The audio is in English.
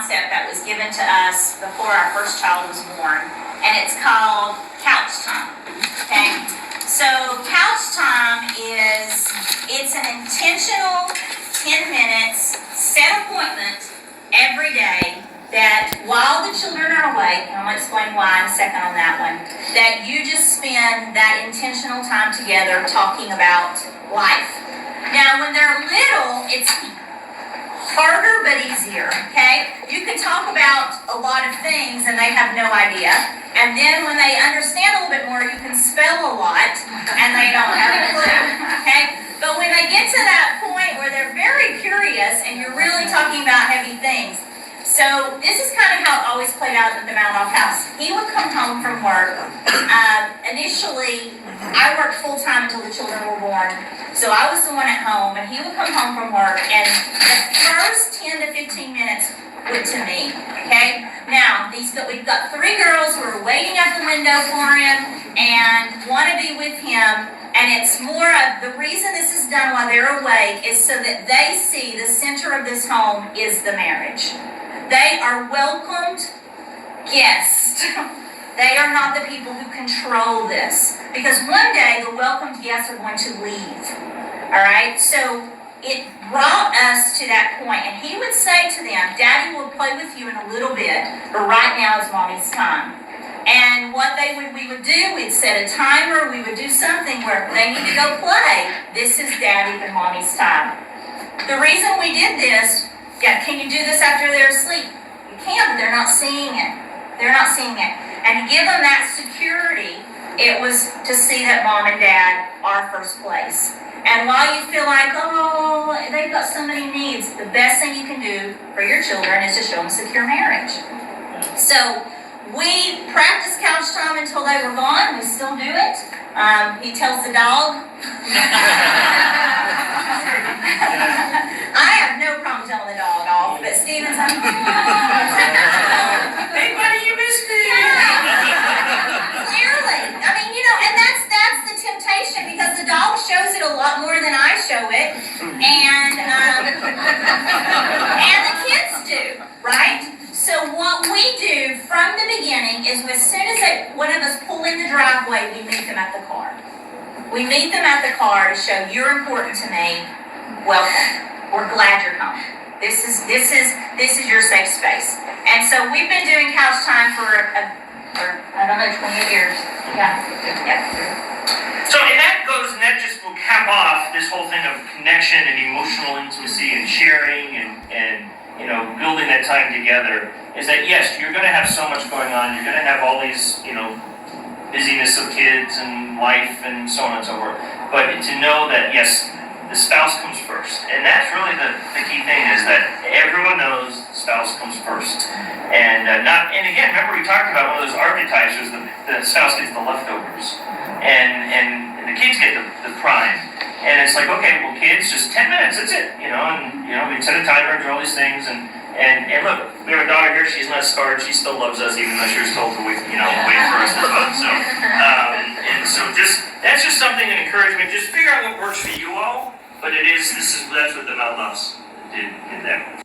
concept that was given to us before our first child was born, and it's called couch time. Okay? So couch time it's an intentional 10 minutes set appointment every day that while the children are awake, and I'm going to explain why in a second on that one, that you just spend that intentional time together talking about life. Now, when they're little, it's harder but easier, okay? You can talk about a lot of things and they have no idea. And then when they understand a little bit more, you can spell a lot and they don't have a clue, okay? But when they get to that point where they're very curious and you're really talking about heavy things, so this is kind of how it always played out at the Malinoff house. He would come home from work. Initially, I worked full-time until the children were born. So I was the one at home, and he would come home from work, and the first 10 to 15 minutes went to me, okay? Now, we've got 3 girls who are waiting at the window for him and want to be with him. And it's more of the reason this is done while they're awake is so that they see the center of this home is the marriage. They are welcomed guests. They are not the people who control this. Because one day the welcomed guests are going to leave. All right? So it brought us to that point. And he would say to them, Daddy will play with you in a little bit, but right now is Mommy's time. And what we would do, we'd set a timer, we would do something where they need to go play. This is Daddy and Mommy's time. The reason we did this, can you do this after they're asleep? You can, but they're not seeing it. They're not seeing it. And to give them that security, it was to see that Mom and Dad are first place. And while you feel like, oh, they've got so many needs, the best thing you can do for your children is to show them secure marriage. So we practiced couch time until they were gone. We still do it. He tells the dog. I have no problem telling the dog off, but Stephen's like, hey buddy, you missed me. Clearly. I mean, and that's the temptation because the dog shows it a lot more than I show it. And the kids do, right? So what we do from the beginning is as soon as one of us pull in the driveway, we meet them at the car. We meet them at the car to show you're important to me. Welcome. We're glad you're coming. This is your safe space. And so we've been doing couch time for I don't know, 20 years. Yeah. So and that just will cap off this whole thing of connection and emotional intimacy and sharing and building that time together. Is that yes, you're going to have so much going on. You're going to have all these busyness of kids and life and so on and so forth. But to know that yes, the spouse comes first. And that's really the key thing is that everyone knows the spouse comes first. And again, remember we talked about one of those archetypes was the spouse gets the leftovers. And the kids get the prime. And it's like, okay, well kids, just 10 minutes, that's it. We set a timer and do all these things and look, we have a daughter here, she's not scarred, she still loves us even though she was told to wait for us as well. So that's just something, an encouragement. Just figure out what works for you all. But that's what the Malinoffs did there.